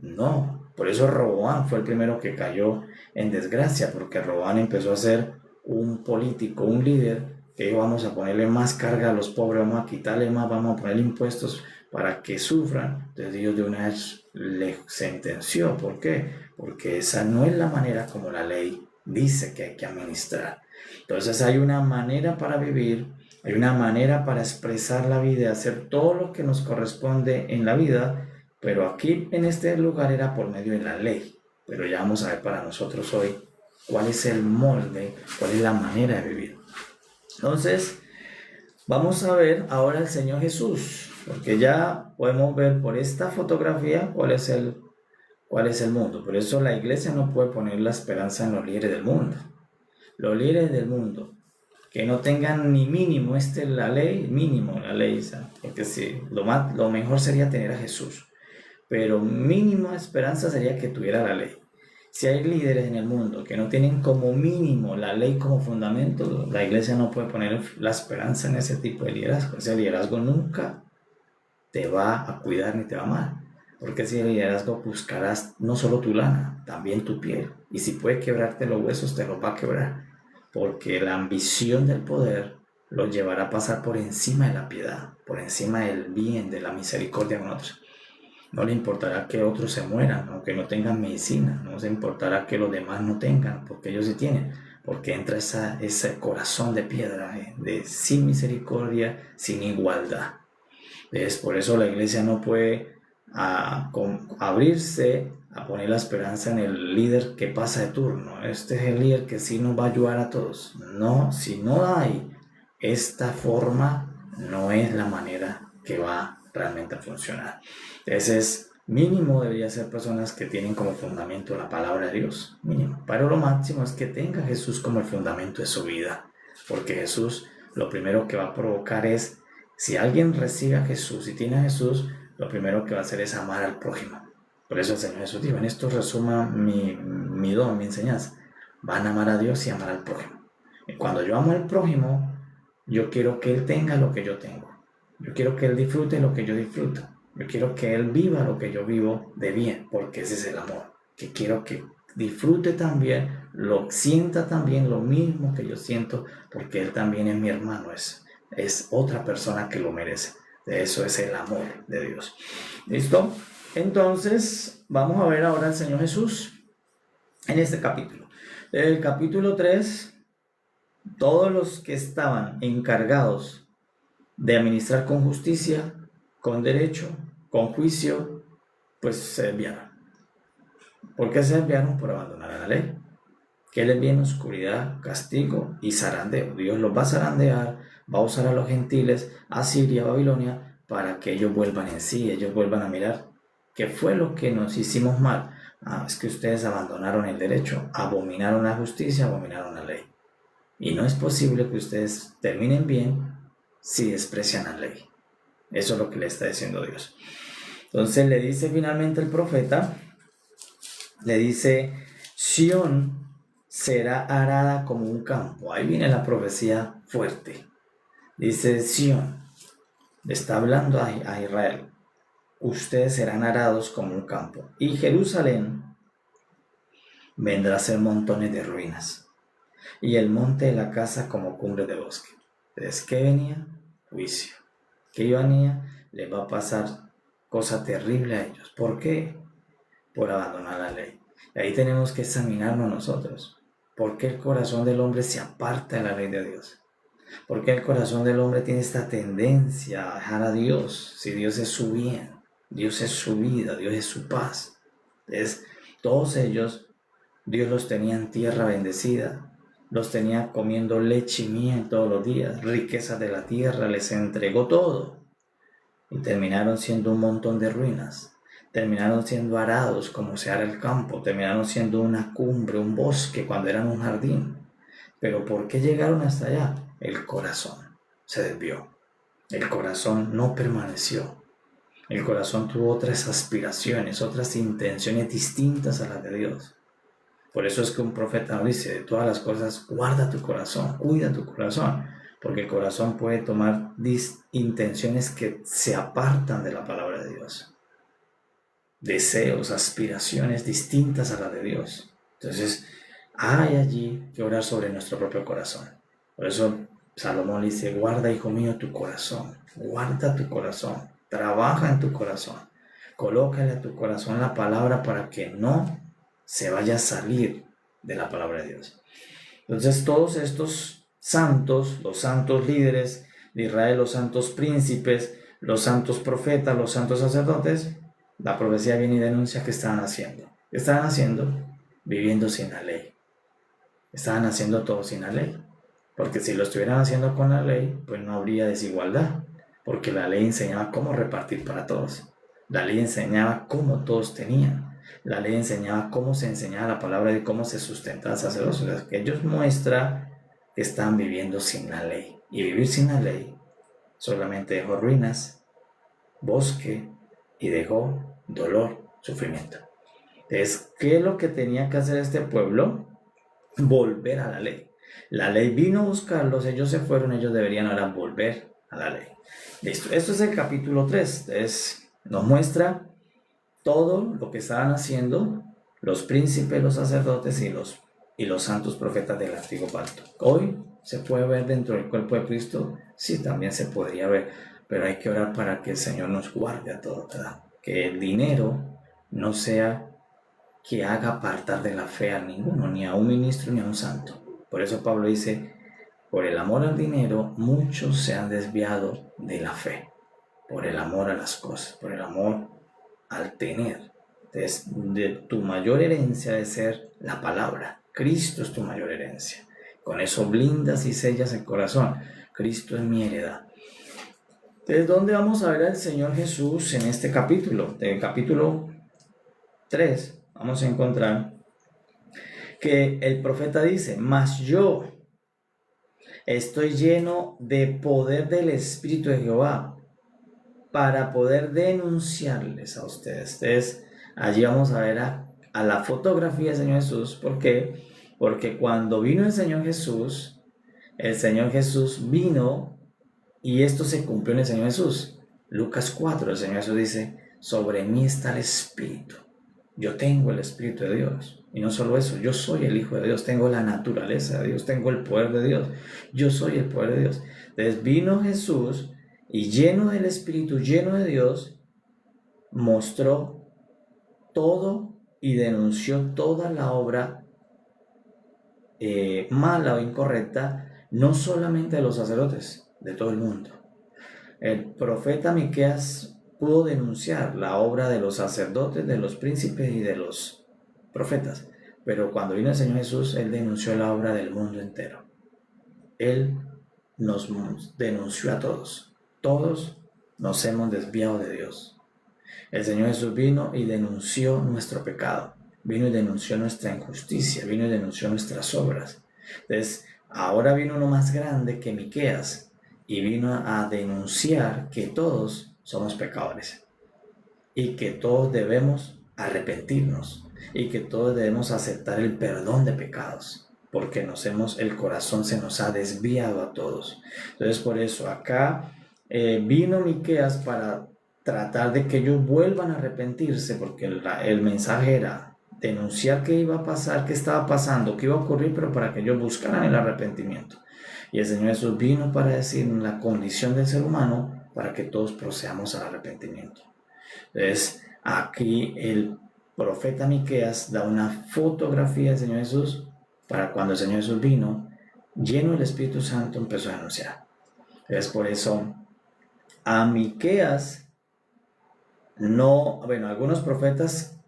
No, por eso Roboam fue el primero que cayó en desgracia, porque Roboam empezó a ser un político, un líder que vamos a ponerle más carga a los pobres, vamos a quitarle más, vamos a poner impuestos, para que sufran. Entonces Dios de una vez les sentenció. ¿Por qué? Porque esa no es la manera como la ley dice que hay que administrar. Entonces hay una manera para vivir, hay una manera para expresar la vida, hacer todo lo que nos corresponde en la vida, pero aquí en este lugar era por medio de la ley. Pero ya vamos a ver para nosotros hoy cuál es el molde, cuál es la manera de vivir. Entonces, vamos a ver ahora al Señor Jesús, porque ya podemos ver por esta fotografía cuál es el mundo. Por eso la iglesia no puede poner la esperanza en los líderes del mundo. Los líderes del mundo que no tengan ni mínimo la ley, porque sí, lo mejor sería tener a Jesús, pero mínima esperanza sería que tuviera la ley. Si hay líderes en el mundo que no tienen como mínimo la ley como fundamento, la iglesia no puede poner la esperanza en ese tipo de liderazgo. Ese liderazgo nunca te va a cuidar ni te va a amar, porque ese liderazgo buscarás no solo tu lana, también tu piel, y si puede quebrarte los huesos, te los va a quebrar, porque la ambición del poder lo llevará a pasar por encima de la piedad, por encima del bien, de la misericordia con otros. No le importará que otros se mueran, aunque no tengan medicina. No les importará que los demás no tengan, porque ellos sí tienen. Porque entra ese corazón de piedra, sin misericordia, sin igualdad. Es por eso la iglesia no puede abrirse a poner la esperanza en el líder que pasa de turno. Este es el líder que sí nos va a ayudar a todos. No, si no hay esta forma, no es la manera que va realmente a funcionar. Entonces, mínimo debería ser personas que tienen como fundamento la palabra de Dios, mínimo. Pero lo máximo es que tenga Jesús como el fundamento de su vida, porque Jesús lo primero que va a provocar es, si alguien recibe a Jesús y tiene a Jesús, lo primero que va a hacer es amar al prójimo. Por eso el Señor Jesús dijo, en esto resuma mi don, mi enseñanza. Van a amar a Dios y amar al prójimo. Y cuando yo amo al prójimo, yo quiero que Él tenga lo que yo tengo. Yo quiero que Él disfrute lo que yo disfruto. Yo quiero que Él viva lo que yo vivo de bien, porque ese es el amor. Que quiero que disfrute también, lo sienta también lo mismo que yo siento, porque Él también es mi hermano, es otra persona que lo merece. De eso es el amor de Dios. ¿Listo? Entonces, vamos a ver ahora al Señor Jesús en este capítulo. El capítulo 3, todos los que estaban encargados de administrar con justicia, con derecho, con juicio, pues se desviaron. ¿Por qué se desviaron? Por abandonar a la ley. ¿Qué les viene? Oscuridad, castigo y zarandeo. Dios los va a zarandear, va a usar a los gentiles, a Siria, a Babilonia, para que ellos vuelvan en sí, ellos vuelvan a mirar qué fue lo que nos hicimos mal. Es que ustedes abandonaron el derecho, abominaron la justicia, abominaron la ley. Y no es posible que ustedes terminen bien si desprecian la ley. Eso es lo que le está diciendo Dios. Entonces le dice finalmente el profeta, le dice, Sión será arada como un campo. Ahí viene la profecía fuerte. Dice Sión, le está hablando a Israel, ustedes serán arados como un campo. Y Jerusalén vendrá a ser montones de ruinas. Y el monte de la casa como cumbre de bosque. Entonces, ¿qué venía? Juicio. ¿Qué venía? Les va a pasar cosa terrible a ellos. ¿Por qué? Por abandonar la ley. Y ahí tenemos que examinarnos nosotros. ¿Por qué el corazón del hombre se aparta de la ley de Dios? ¿Por qué el corazón del hombre tiene esta tendencia a dejar a Dios? Si Dios es su bien, Dios es su vida, Dios es su paz. Entonces, todos ellos, Dios los tenía en tierra bendecida. Los tenía comiendo leche y miel todos los días, riquezas de la tierra, les entregó todo. Y terminaron siendo un montón de ruinas. Terminaron siendo arados como se ara el campo. Terminaron siendo una cumbre, un bosque cuando eran un jardín. Pero ¿por qué llegaron hasta allá? El corazón se desvió. El corazón no permaneció. El corazón tuvo otras aspiraciones, otras intenciones distintas a las de Dios. Por eso es que un profeta nos dice, de todas las cosas, guarda tu corazón, cuida tu corazón, porque el corazón puede tomar intenciones que se apartan de la palabra de Dios. Deseos, aspiraciones distintas a las de Dios. Entonces, hay allí que orar sobre nuestro propio corazón. Por eso Salomón dice, guarda, hijo mío, tu corazón, guarda tu corazón. trabaja en tu corazón, colócale a tu corazón la palabra para que no se vaya a salir de la palabra de Dios. Entonces todos estos santos, los santos líderes de Israel, los santos príncipes, los santos profetas, los santos sacerdotes, la profecía viene y denuncia que estaban haciendo. ¿Qué estaban haciendo? Viviendo sin la ley. Estaban haciendo todo sin la ley. Porque si lo estuvieran haciendo con la ley, pues no habría desigualdad. Porque la ley enseñaba cómo repartir para todos. La ley enseñaba cómo todos tenían. La ley enseñaba cómo se enseñaba la palabra y cómo se sustentaba el sacerdocio. O sea, que ellos muestran que están viviendo sin la ley. Y vivir sin la ley solamente dejó ruinas, bosque y dejó dolor, sufrimiento. Entonces, ¿qué es lo que tenía que hacer este pueblo? Volver a la ley. La ley vino a buscarlos, ellos se fueron, ellos deberían ahora volver a la ley. Listo, esto es el capítulo 3. Entonces, nos muestra todo lo que estaban haciendo los príncipes, los sacerdotes y los santos profetas del antiguo pacto. Hoy se puede ver dentro del cuerpo de Cristo, sí, también se podría ver, pero hay que orar para que el Señor nos guarde a todos, ¿verdad? Que el dinero no sea que haga apartar de la fe a ninguno, ni a un ministro ni a un santo. Por eso Pablo dice, por el amor al dinero, muchos se han desviado de la fe, por el amor a las cosas, por el amor al tener. Entonces, de tu mayor herencia debe ser la palabra. Cristo es tu mayor herencia. Con eso blindas y sellas el corazón. Cristo es mi heredad. Entonces, ¿dónde vamos a ver al Señor Jesús en este capítulo? En el capítulo 3 vamos a encontrar que el profeta dice, mas yo estoy lleno de poder del Espíritu de Jehová para poder denunciarles a ustedes. Entonces, allí vamos a ver a la fotografía del Señor Jesús. ¿Por qué? Porque cuando vino el Señor Jesús vino y esto se cumplió en el Señor Jesús. Lucas 4, el Señor Jesús dice, sobre mí está el Espíritu. Yo tengo el Espíritu de Dios. Y no solo eso, yo soy el Hijo de Dios, tengo la naturaleza de Dios, tengo el poder de Dios. Yo soy el poder de Dios. Entonces vino Jesús y lleno del Espíritu, lleno de Dios, mostró todo y denunció toda la obra mala o incorrecta, no solamente de los sacerdotes, de todo el mundo. El profeta Miqueas pudo denunciar la obra de los sacerdotes, de los príncipes y de los profetas, pero cuando vino el Señor Jesús, Él denunció la obra del mundo entero. Él nos denunció a todos. Todos nos hemos desviado de Dios. El Señor Jesús vino y denunció nuestro pecado, vino y denunció nuestra injusticia, vino y denunció nuestras obras. Entonces, ahora vino uno más grande que Miqueas y vino a denunciar que todos somos pecadores y que todos debemos arrepentirnos y que todos debemos aceptar el perdón de pecados, porque el corazón se nos ha desviado a todos. Entonces, por eso acá vino Miqueas para tratar de que ellos vuelvan a arrepentirse, porque el mensaje era denunciar qué iba a pasar, qué estaba pasando, qué iba a ocurrir, pero para que ellos buscaran el arrepentimiento. Y el Señor Jesús vino para decir la condición del ser humano para que todos procedamos al arrepentimiento. Entonces, aquí el profeta Miqueas da una fotografía del Señor Jesús para cuando el Señor Jesús vino, lleno del Espíritu Santo, empezó a anunciar. Es por eso a Miqueas algunos profetas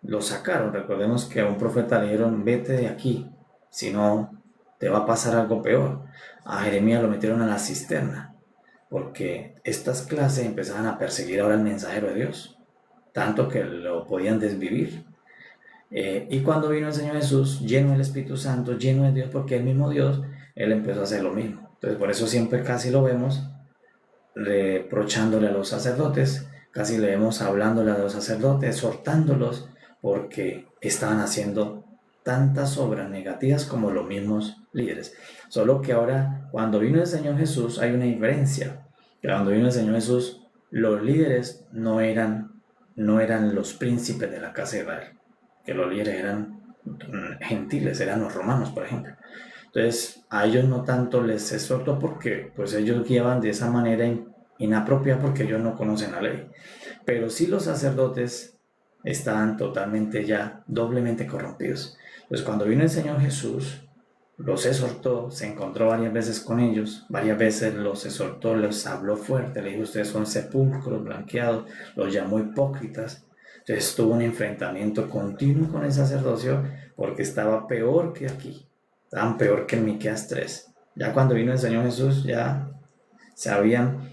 lo sacaron. Recordemos que a un profeta le dijeron, vete de aquí, si no te va a pasar algo peor. A Jeremías lo metieron a la cisterna, porque estas clases empezaban a perseguir ahora al mensajero de Dios, tanto que lo podían desvivir. Y cuando vino el Señor Jesús, lleno del Espíritu Santo, lleno de Dios, porque el mismo Dios, Él empezó a hacer lo mismo. Entonces, por eso siempre casi lo vemos reprochándole a los sacerdotes, casi le vemos hablándole a los sacerdotes, exhortándolos, porque estaban haciendo tantas obras negativas como los mismos líderes. Solo que ahora, cuando vino el Señor Jesús, hay una diferencia. Cuando vino el Señor Jesús, los líderes no eran los príncipes de la casa de Israel, que los líderes eran gentiles, eran los romanos, por ejemplo. Entonces, a ellos no tanto les exhortó porque pues ellos guiaban de esa manera inapropiada porque ellos no conocen la ley. Pero sí los sacerdotes estaban totalmente ya doblemente corrompidos. Entonces cuando vino el Señor Jesús, los exhortó, se encontró varias veces con ellos, varias veces los exhortó, los habló fuerte, le dijo: ustedes son sepulcros blanqueados, los llamó hipócritas. Entonces tuvo un enfrentamiento continuo con el sacerdocio porque estaba peor que aquí, estaban peor que en Miqueas 3. Ya cuando vino el Señor Jesús ya se habían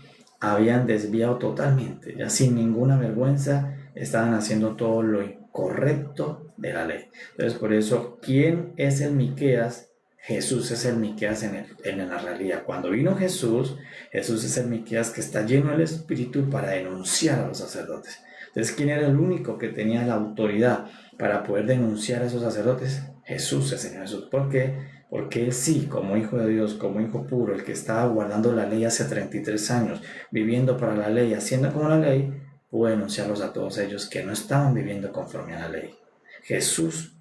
desviado totalmente, ya sin ninguna vergüenza estaban haciendo todo lo incorrecto de la ley. Entonces por eso, ¿quién es el Miqueas? Jesús es el Miqueas en la realidad. Cuando vino Jesús, Jesús es el Miqueas que está lleno del Espíritu para denunciar a los sacerdotes. Entonces, ¿quién era el único que tenía la autoridad para poder denunciar a esos sacerdotes? Jesús, el Señor Jesús. ¿Por qué? Porque Él sí, como Hijo de Dios, como Hijo puro, el que estaba guardando la ley hace 33 años, viviendo para la ley, haciendo como la ley, pudo denunciarlos a todos ellos que no estaban viviendo conforme a la ley. Jesús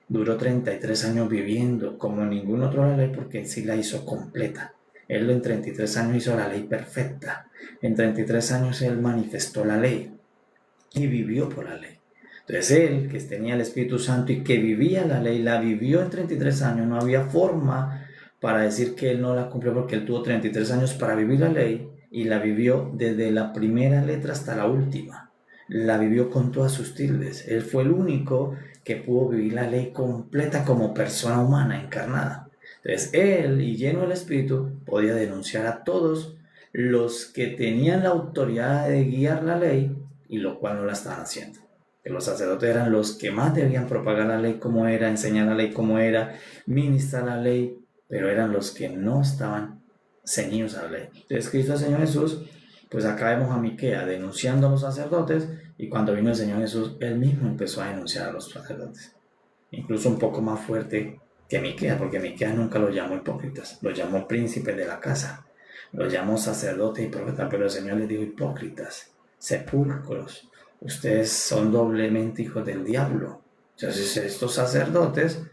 duró 33 años viviendo como ningún otro la ley porque Él sí la hizo completa. Él en 33 años hizo la ley perfecta. En 33 años Él manifestó la ley y vivió por la ley. Entonces Él, que tenía el Espíritu Santo y que vivía la ley, la vivió en 33 años. No había forma para decir que Él no la cumplió porque Él tuvo 33 años para vivir la ley y la vivió desde la primera letra hasta la última. La vivió con todas sus tildes. Él fue el único que pudo vivir la ley completa como persona humana encarnada. Entonces Él, y lleno del Espíritu, podía denunciar a todos los que tenían la autoridad de guiar la ley y lo cual no la estaban haciendo. Que los sacerdotes eran los que más debían propagar la ley como era, enseñar la ley como era, ministrar la ley, pero eran los que no estaban ceñidos a la ley. Entonces Cristo, el Señor Jesús, pues acá vemos a Miqueas denunciando a los sacerdotes, y cuando vino el Señor Jesús, Él mismo empezó a denunciar a los sacerdotes. Incluso un poco más fuerte que Miqueas, porque Miqueas nunca los llamó hipócritas, los llamó príncipes de la casa, los llamó sacerdotes y profetas, pero el Señor les dijo: hipócritas, sepulcros, ustedes son doblemente hijos del diablo. Entonces estos sacerdotes,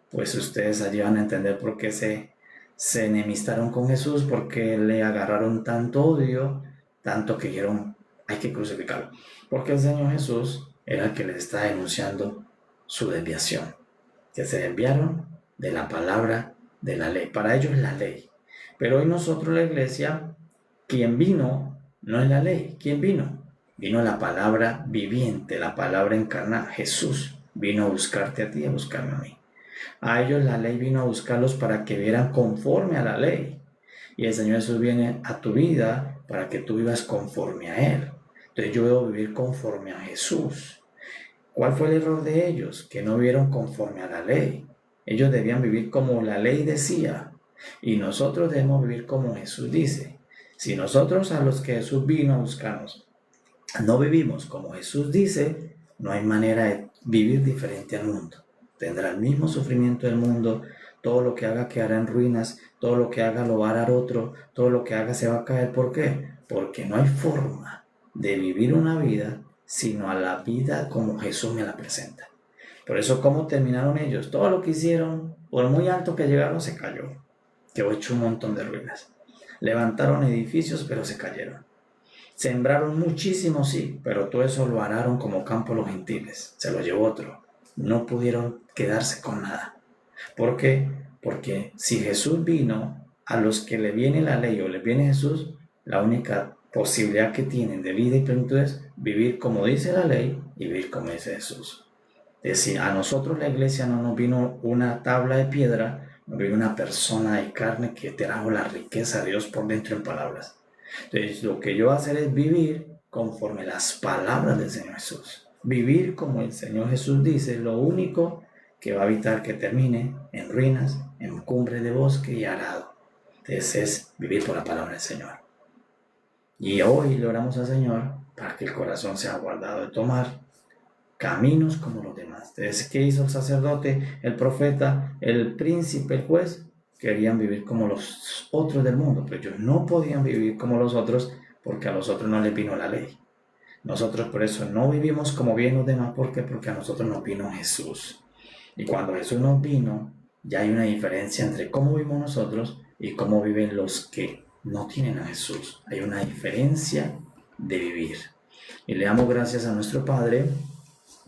pues ustedes allí van a entender por qué se enemistaron con Jesús, porque le agarraron tanto odio, tanto que dijeron: hay que crucificarlo. Porque el Señor Jesús era el que les está denunciando su desviación, que se desviaron de la palabra de la ley. Para ellos la ley. Pero hoy nosotros, la iglesia, quien vino no es la ley. ¿Quién vino? Vino la palabra viviente, la palabra encarnada. Jesús vino a buscarte a ti y a buscarme a mí. A ellos la ley vino a buscarlos para que vieran conforme a la ley. Y el Señor Jesús viene a tu vida para que tú vivas conforme a Él. Entonces yo debo vivir conforme a Jesús. ¿Cuál fue el error de ellos? Que no vieron conforme a la ley. Ellos debían vivir como la ley decía. Y nosotros debemos vivir como Jesús dice. Si nosotros, a los que Jesús vino a buscarnos, no vivimos como Jesús dice, no hay manera de vivir diferente al mundo. Tendrá el mismo sufrimiento del mundo. Todo lo que haga quedará en ruinas. Todo lo que haga lo va a dar otro. Todo lo que haga se va a caer. ¿Por qué? Porque no hay forma de vivir una vida sino a la vida como Jesús me la presenta. Por eso, ¿cómo terminaron ellos? Todo lo que hicieron, por muy alto que llegaron, se cayó. Quedó hecho un montón de ruinas. Levantaron edificios, pero se cayeron. Sembraron muchísimo, sí, pero todo eso lo araron como campo los gentiles. Se lo llevó otro. No pudieron quedarse con nada. ¿Por qué? Porque si Jesús vino, a los que le viene la ley o le viene Jesús, la única posibilidad que tienen de vida y plenitud es vivir como dice la ley y vivir como dice Jesús. Es decir, a nosotros la iglesia no nos vino una tabla de piedra, nos vino una persona de carne que trajo la riqueza de Dios por dentro en palabras. Entonces lo que yo voy a hacer es vivir conforme las palabras del Señor Jesús. Vivir como el Señor Jesús dice, lo único que va a evitar que termine en ruinas, en cumbres de bosque y arado. Entonces es vivir por la palabra del Señor. Y hoy le oramos al Señor para que el corazón sea guardado de tomar caminos como los demás. Entonces, ¿qué hizo el sacerdote, el profeta, el príncipe, el juez? Querían vivir como los otros del mundo, pero ellos no podían vivir como los otros porque a los otros no les vino la ley. Nosotros por eso no vivimos como bien los demás. ¿Por qué? Porque a nosotros nos vino Jesús. Y cuando Jesús nos vino, ya hay una diferencia entre cómo vivimos nosotros y cómo viven los que no tienen a Jesús. Hay una diferencia de vivir. Y le damos gracias a nuestro Padre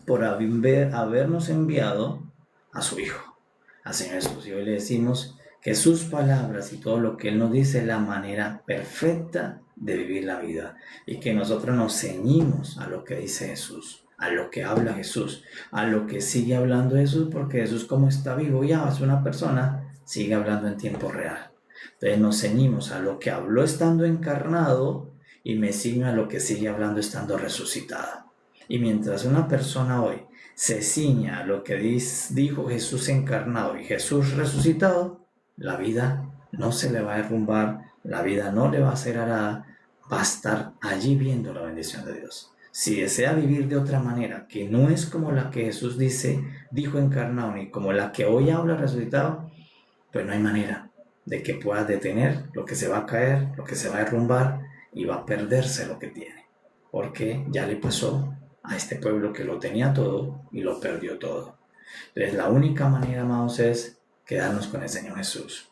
por habernos enviado a su Hijo, al Señor Jesús. Y hoy le decimos que sus palabras y todo lo que Él nos dice es la manera perfecta de vivir la vida. Y que nosotros nos ceñimos a lo que dice Jesús, a lo que habla Jesús, a lo que sigue hablando Jesús, porque Jesús, como está vivo ya, es una persona, sigue hablando en tiempo real. Entonces nos ceñimos a lo que habló estando encarnado y me ciño a lo que sigue hablando estando resucitado. Y mientras una persona hoy se ciña a lo que dijo Jesús encarnado y Jesús resucitado, la vida no se le va a derrumbar, la vida no le va a ser arada, va a estar allí viendo la bendición de Dios. Si desea vivir de otra manera, que no es como la que Jesús dijo encarnado, ni como la que hoy habla resucitado, pues no hay manera de que pueda detener lo que se va a caer, lo que se va a derrumbar y va a perderse lo que tiene. Porque ya le pasó a este pueblo que lo tenía todo y lo perdió todo. Entonces la única manera, amados, es quedarnos con el Señor Jesús.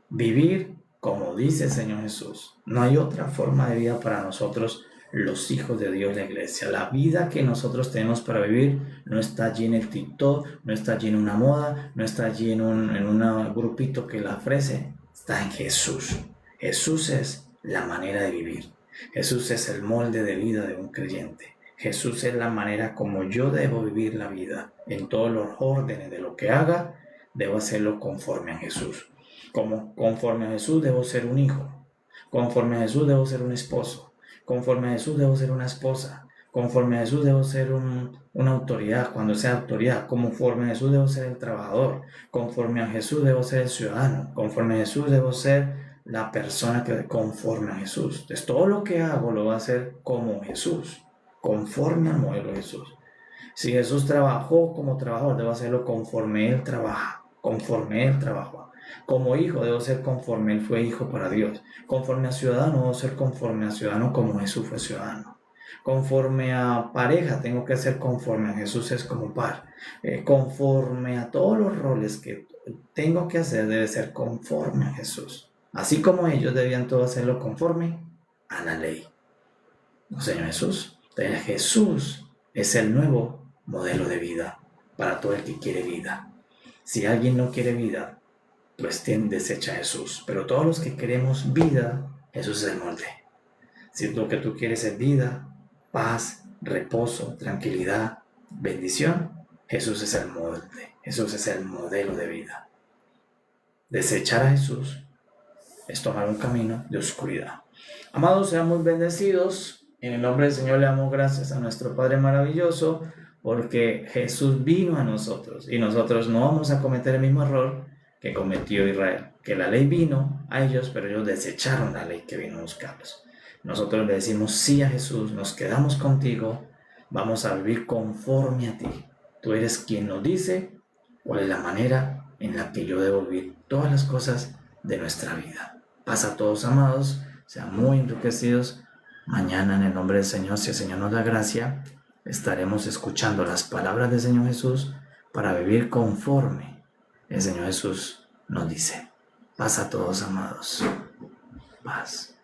Vivir como dice el Señor Jesús. No hay otra forma de vida para nosotros, los hijos de Dios, la iglesia. La vida que nosotros tenemos para vivir no está allí en el TikTok, no está allí en una moda, no está allí en un grupito que la ofrece. Está en Jesús. Jesús es la manera de vivir. Jesús es el molde de vida de un creyente. Jesús es la manera como yo debo vivir la vida. En todos los órdenes de lo que haga, debo hacerlo conforme a Jesús. Conforme a Jesús debo ser un hijo. Conforme a Jesús debo ser un esposo. Conforme a Jesús debo ser una esposa. Conforme a Jesús debo ser una autoridad, cuando sea autoridad. Conforme a Jesús debo ser el trabajador. Conforme a Jesús debo ser el ciudadano. Conforme a Jesús debo ser la persona que conforme a Jesús. Entonces todo lo que hago lo voy a hacer como Jesús, conforme al modelo de Jesús. Si Jesús trabajó como trabajador, debo hacerlo conforme Él trabaja, conforme Él trabajó. Como hijo debo ser conforme Él fue hijo para Dios. Conforme a ciudadano debo ser conforme a ciudadano como Jesús fue ciudadano. Conforme a pareja tengo que ser conforme a Jesús es como par. Conforme a todos los roles que tengo que hacer debe ser conforme a Jesús. Así como ellos debían todo hacerlo conforme a la ley. Señor Jesús. Entonces Jesús es el nuevo modelo de vida para todo el que quiere vida. Si alguien no quiere vida, pues desecha a Jesús. Pero todos los que queremos vida, Jesús es el molde. Si lo que tú quieres es vida, paz, reposo, tranquilidad, bendición, Jesús es el molde. Jesús es el modelo de vida. Desechar a Jesús es tomar un camino de oscuridad. Amados, seamos bendecidos. En el nombre del Señor le damos gracias a nuestro Padre maravilloso, porque Jesús vino a nosotros y nosotros no vamos a cometer el mismo error que cometió Israel, que la ley vino a ellos, pero ellos desecharon la ley que vino a buscarlos. Nosotros le decimos sí a Jesús, nos quedamos contigo, vamos a vivir conforme a ti. Tú eres quien nos dice cuál es la manera en la que yo debo vivir todas las cosas de nuestra vida. Paz a todos, amados, sean muy enriquecidos. Mañana, en el nombre del Señor, si el Señor nos da gracia, estaremos escuchando las palabras del Señor Jesús para vivir conforme el Señor Jesús nos dice. Paz a todos, amados. Paz.